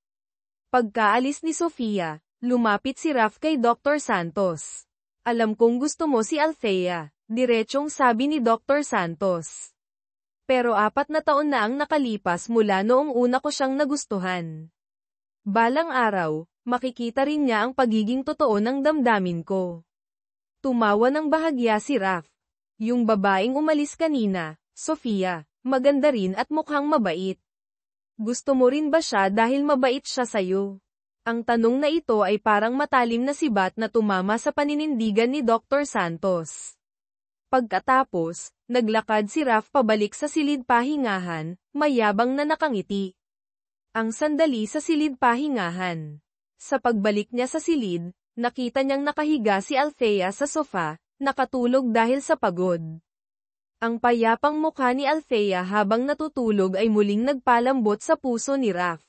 Pagkaalis ni Sofia, lumapit si Raph kay Dr. Santos. "Alam kong gusto mo si Althea," diretsong sabi ni Dr. Santos. "Pero 4 na taon na ang nakalipas mula noong una ko siyang nagustuhan. Balang araw, makikita rin niya ang pagiging totoo ng damdamin ko." Tumawa ng bahagya si Raph. "Yung babaeng umalis kanina, Sofia, maganda rin at mukhang mabait. Gusto mo rin ba siya dahil mabait siya sa'yo?" Ang tanong na ito ay parang matalim na sibat na tumama sa paninindigan ni Dr. Santos. Pagkatapos, naglakad si Raph pabalik sa silid pahingahan, mayabang na nakangiti. Ang sandali sa silid pahingahan. Sa pagbalik niya sa silid, nakita niyang nakahiga si Althea sa sofa, nakatulog dahil sa pagod. Ang payapang mukha ni Althea habang natutulog ay muling nagpalambot sa puso ni Raph.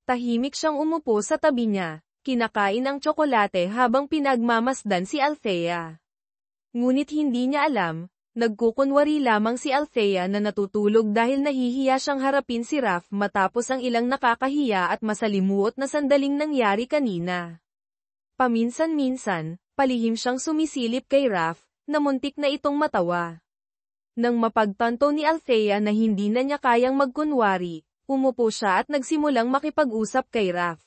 Tahimik siyang umupo sa tabi niya, kinakain ang tsokolate habang pinagmamasdan si Althea. Ngunit hindi niya alam, nagkukunwari lamang si Althea na natutulog dahil nahihiya siyang harapin si Raph matapos ang ilang nakakahiya at masalimuot na sandaling nangyari kanina. Paminsan-minsan, palihim siyang sumisilip kay Raph, na muntik na itong matawa. Nang mapagtanto ni Althea na hindi na niya kayang magkunwari, umupo siya at nagsimulang makipag-usap kay Raph.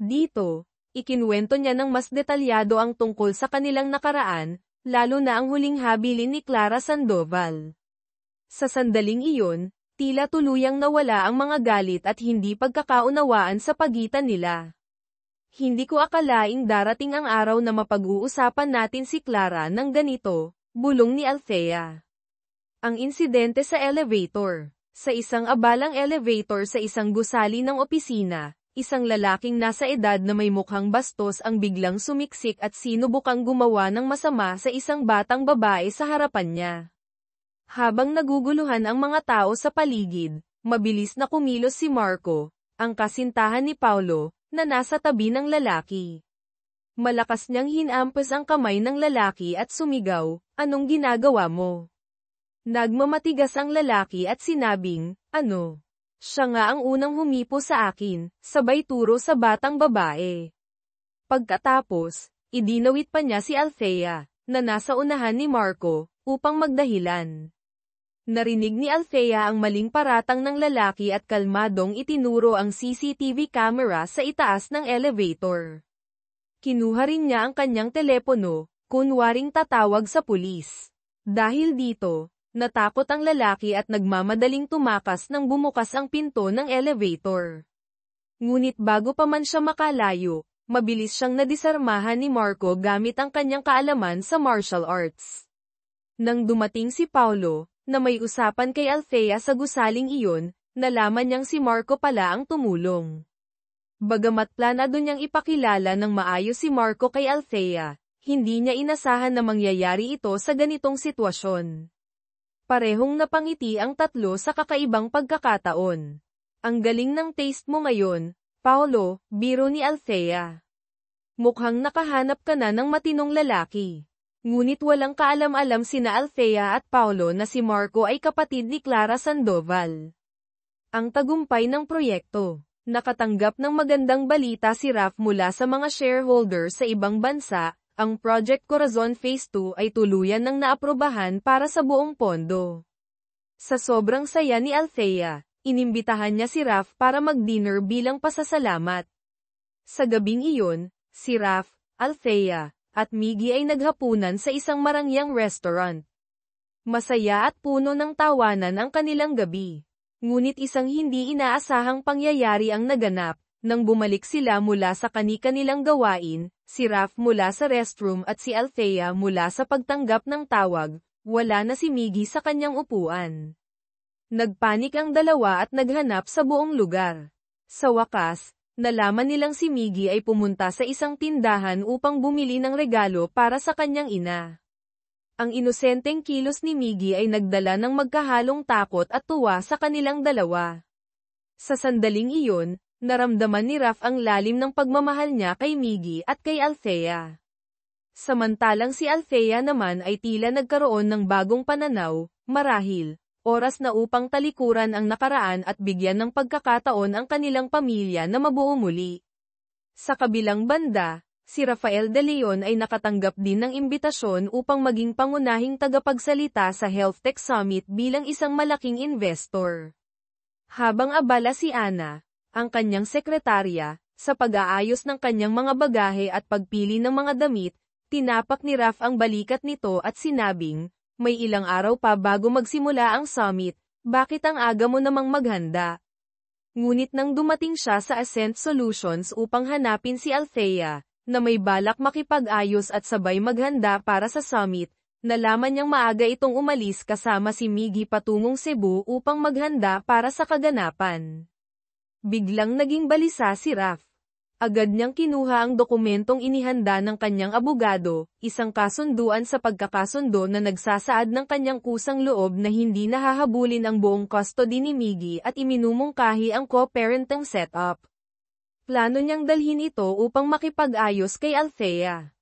Dito, ikinuwento niya ng mas detalyado ang tungkol sa kanilang nakaraan, lalo na ang huling habilin ni Clara Sandoval. Sa sandaling iyon, tila tuluyang nawala ang mga galit at hindi pagkakaunawaan sa pagitan nila. Hindi ko akalaing darating ang araw na mapag-uusapan natin si Clara ng ganito, bulong ni Althea. Ang insidente sa elevator. Sa isang abalang elevator sa isang gusali ng opisina, isang lalaking nasa edad na may mukhang bastos ang biglang sumiksik at sinubukang gumawa ng masama sa isang batang babae sa harapan niya. Habang naguguluhan ang mga tao sa paligid, mabilis na kumilos si Marco, ang kasintahan ni Paulo, na nasa tabi ng lalaki. Malakas niyang hinampas ang kamay ng lalaki at sumigaw, "Anong ginagawa mo?" Nagmamatigas ang lalaki at sinabing, "Ano?" Siya nga ang unang humipo sa akin, sabay turo sa batang babae. Pagkatapos, idinawit pa niya si Althea, na nasa unahan ni Marco, upang magdahilan. Narinig ni Althea ang maling paratang ng lalaki at kalmadong itinuro ang CCTV camera sa itaas ng elevator. Kinuha rin niya ang kanyang telepono, kunwaring tatawag sa pulis. Dahil dito, natakot ang lalaki at nagmamadaling tumakas nang bumukas ang pinto ng elevator. Ngunit bago pa man siya makalayo, mabilis siyang nadisarmahan ni Marco gamit ang kanyang kaalaman sa martial arts. Nang dumating si Paulo, na may usapan kay Althea sa gusaling iyon, nalaman niyang si Marco pala ang tumulong. Bagamat planado niyang ipakilala ng maayos si Marco kay Althea, hindi niya inasahan na mangyayari ito sa ganitong sitwasyon. Parehong napangiti ang tatlo sa kakaibang pagkakataon. "Ang galing ng taste mo ngayon, Paulo," biro ni Althea. "Mukhang nakahanap ka na ng matinong lalaki." Ngunit walang kaalam-alam sina Althea at Paulo na si Marco ay kapatid ni Clara Sandoval. Ang tagumpay ng proyekto. Nakatanggap ng magandang balita si Raph mula sa mga shareholder sa ibang bansa. Ang Project Corazon Phase 2 ay tuluyan ng naaprubahan para sa buong pondo. Sa sobrang saya ni Althea, inimbitahan niya si Raph para mag-dinner bilang pasasalamat. Sa gabing iyon, si Raph, Althea, at Miggy ay naghapunan sa isang marangyang restaurant. Masaya at puno ng tawanan ang kanilang gabi. Ngunit isang hindi inaasahang pangyayari ang naganap. Nang bumalik sila mula sa kani-kanilang gawain, si Raph mula sa restroom at si Althea mula sa pagtanggap ng tawag, wala na si Miggy sa kanyang upuan. Nagpanik ang dalawa at naghanap sa buong lugar. Sa wakas, nalaman nilang si Miggy ay pumunta sa isang tindahan upang bumili ng regalo para sa kanyang ina. Ang inosenteng kilos ni Miggy ay nagdala ng magkahalong takot at tuwa sa kanilang dalawa. Sa sandaling iyon, naramdaman ni Raph ang lalim ng pagmamahal niya kay Miggy at kay Althea. Samantalang si Althea naman ay tila nagkaroon ng bagong pananaw, marahil, oras na upang talikuran ang nakaraan at bigyan ng pagkakataon ang kanilang pamilya na mabuo muli. Sa kabilang banda, si Rafael De Leon ay nakatanggap din ng imbitasyon upang maging pangunahing tagapagsalita sa Health Tech Summit bilang isang malaking investor. Habang abala si Ana, ang kanyang sekretarya, sa pag-aayos ng kanyang mga bagahe at pagpili ng mga damit, tinapak ni Raph ang balikat nito at sinabing, "May ilang araw pa bago magsimula ang summit, bakit ang aga mo namang maghanda?" Ngunit nang dumating siya sa Ascent Solutions upang hanapin si Althea, na may balak makipag-ayos at sabay maghanda para sa summit, nalaman niyang maaga itong umalis kasama si Miggy patungong Cebu upang maghanda para sa kaganapan. Biglang naging balisa si Raph. Agad niyang kinuha ang dokumentong inihanda ng kanyang abogado, isang kasunduan sa pagkakasundo na nagsasaad ng kanyang kusang loob na hindi nahahabulin ang buong custody ni Miggy at iminumungkahi ang co-parenting setup. Plano niyang dalhin ito upang makipag-ayos kay Althea.